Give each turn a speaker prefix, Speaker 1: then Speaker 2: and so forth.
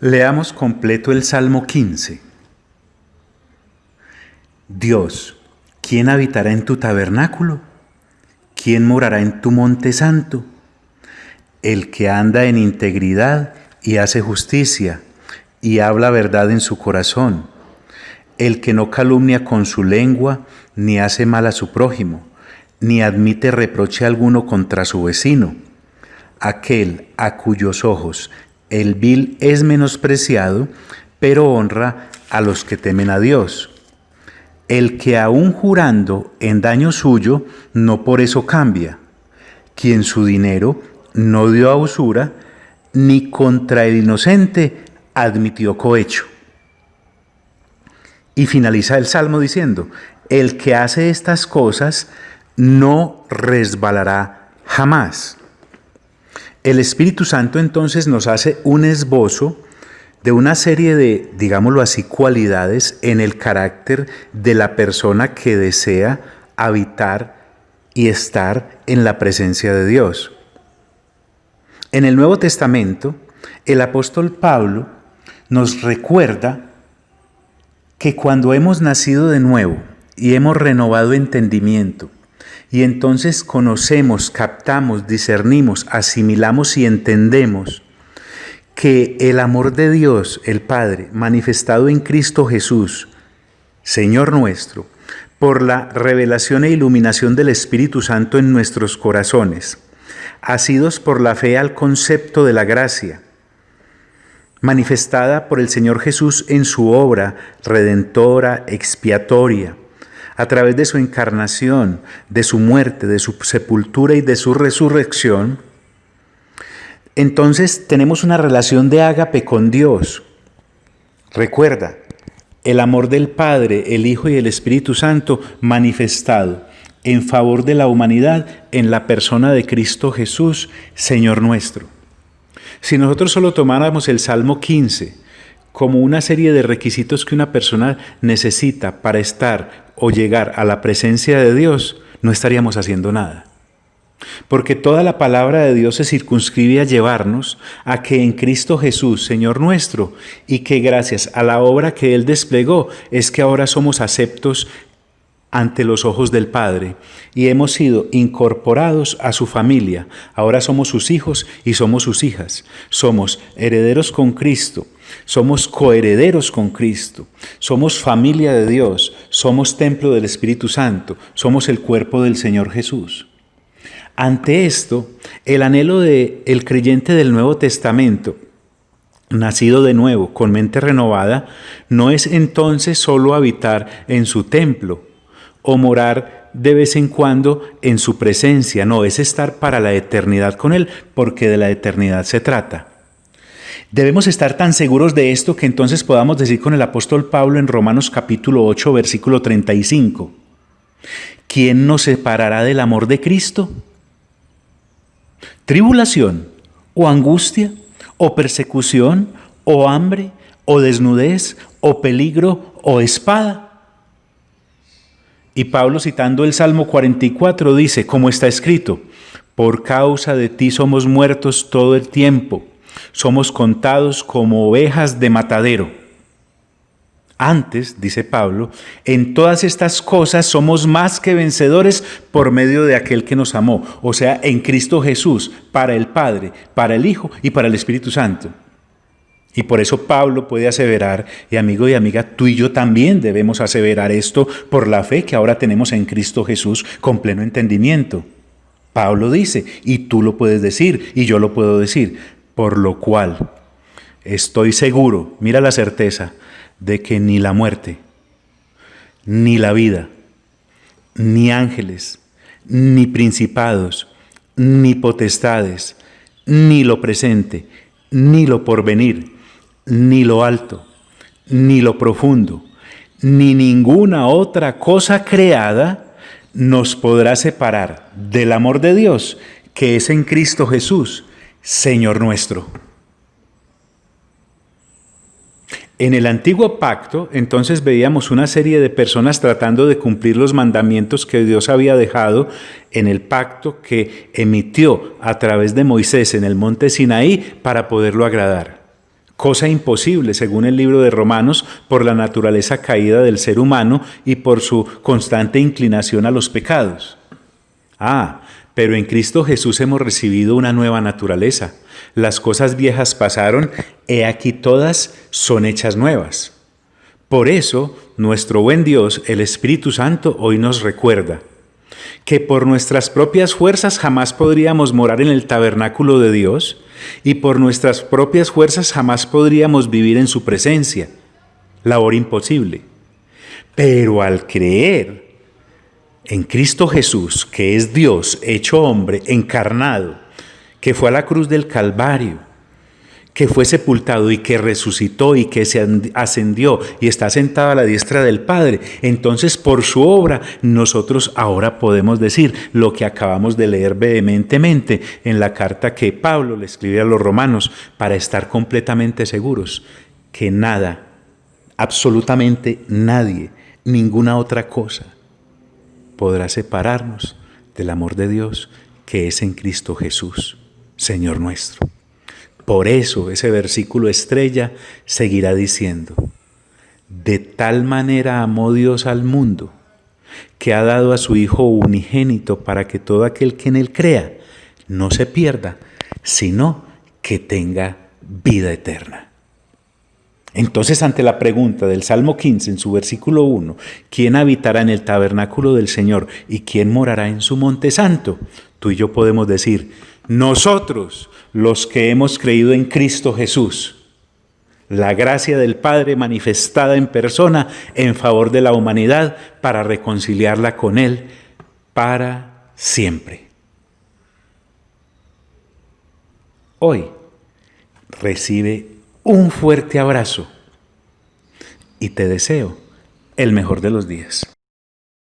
Speaker 1: Leamos completo el Salmo 15. Dios, ¿quién habitará en tu tabernáculo? ¿Quién morará en tu monte santo? El que anda en integridad y hace justicia y habla verdad en su corazón. El que no calumnia con su lengua, ni hace mal a su prójimo, ni admite reproche alguno contra su vecino. Aquel a cuyos ojos el vil es menospreciado, pero honra a los que temen a Dios. El que aun jurando en daño suyo, no por eso cambia. Quien su dinero no dio a usura, ni contra el inocente admitió cohecho. Y finaliza el Salmo diciendo, el que hace estas cosas no resbalará jamás. El Espíritu Santo entonces nos hace un esbozo de una serie de, digámoslo así, cualidades en el carácter de la persona que desea habitar y estar en la presencia de Dios. En el Nuevo Testamento, el apóstol Pablo nos recuerda que cuando hemos nacido de nuevo y hemos renovado entendimiento, y entonces conocemos, captamos, discernimos, asimilamos y entendemos que el amor de Dios, el Padre, manifestado en Cristo Jesús, Señor nuestro, por la revelación e iluminación del Espíritu Santo en nuestros corazones, asidos por la fe al concepto de la gracia, manifestada por el Señor Jesús en su obra redentora, expiatoria, a través de su encarnación, de su muerte, de su sepultura y de su resurrección. Entonces tenemos una relación de ágape con Dios. Recuerda, el amor del Padre, el Hijo y el Espíritu Santo manifestado en favor de la humanidad en la persona de Cristo Jesús, Señor nuestro. Si nosotros solo tomáramos el Salmo 15 como una serie de requisitos que una persona necesita para estar o llegar a la presencia de Dios, no estaríamos haciendo nada. Porque toda la palabra de Dios se circunscribe a llevarnos a que en Cristo Jesús, Señor nuestro, y que gracias a la obra que Él desplegó, es que ahora somos aceptos ante los ojos del Padre y hemos sido incorporados a su familia. Ahora somos sus hijos y somos sus hijas. Somos herederos con Cristo, somos coherederos con Cristo, somos familia de Dios, somos templo del Espíritu Santo, somos el cuerpo del Señor Jesús. Ante esto, el anhelo del creyente del Nuevo Testamento, nacido de nuevo, con mente renovada, no es entonces solo habitar en su templo o morar de vez en cuando en su presencia, no, es estar para la eternidad con Él, porque de la eternidad se trata. Debemos estar tan seguros de esto que entonces podamos decir con el apóstol Pablo en Romanos capítulo 8, versículo 35, ¿quién nos separará del amor de Cristo? ¿Tribulación, o angustia, o persecución, o hambre, o desnudez, o peligro, o espada? Y Pablo, citando el Salmo 44, dice, como está escrito, por causa de ti somos muertos todo el tiempo, somos contados como ovejas de matadero. Antes, dice Pablo, en todas estas cosas somos más que vencedores por medio de aquel que nos amó, o sea, en Cristo Jesús, para el Padre, para el Hijo y para el Espíritu Santo. Y por eso Pablo puede aseverar, y amigo y amiga, tú y yo también debemos aseverar esto por la fe que ahora tenemos en Cristo Jesús con pleno entendimiento. Pablo dice, y tú lo puedes decir, y yo lo puedo decir, por lo cual estoy seguro, mira la certeza, de que ni la muerte, ni la vida, ni ángeles, ni principados, ni potestades, ni lo presente, ni lo porvenir, ni lo alto, ni lo profundo, ni ninguna otra cosa creada nos podrá separar del amor de Dios que es en Cristo Jesús, Señor nuestro. En el antiguo pacto, entonces veíamos una serie de personas tratando de cumplir los mandamientos que Dios había dejado en el pacto que emitió a través de Moisés en el monte Sinaí para poderlo agradar. cosa imposible según el libro de Romanos por la naturaleza caída del ser humano y por su constante inclinación a los pecados. Pero en Cristo Jesús hemos recibido una nueva naturaleza. Las cosas viejas pasaron, he aquí todas son hechas nuevas. Por eso, nuestro buen Dios, el Espíritu Santo, hoy nos recuerda que por nuestras propias fuerzas jamás podríamos morar en el tabernáculo de Dios y por nuestras propias fuerzas jamás podríamos vivir en su presencia. Labor imposible. Pero al creer en Cristo Jesús, que es Dios hecho hombre, encarnado, que fue a la cruz del Calvario, que fue sepultado y que resucitó y que se ascendió y está sentado a la diestra del Padre, entonces por su obra nosotros ahora podemos decir lo que acabamos de leer vehementemente en la carta que Pablo le escribe a los romanos, para estar completamente seguros que nada, absolutamente nadie, ninguna otra cosa podrá separarnos del amor de Dios que es en Cristo Jesús, Señor nuestro. Por eso ese versículo estrella seguirá diciendo: de tal manera amó Dios al mundo, que ha dado a su Hijo unigénito para que todo aquel que en él crea no se pierda, sino que tenga vida eterna. Entonces, ante la pregunta del Salmo 15 en su versículo 1, ¿quién habitará en el tabernáculo del Señor y quién morará en su monte santo? Tú y yo podemos decir: nosotros, los que hemos creído en Cristo Jesús, la gracia del Padre manifestada en persona en favor de la humanidad para reconciliarla con Él para siempre. Hoy recibe un fuerte abrazo y te deseo el mejor de los días.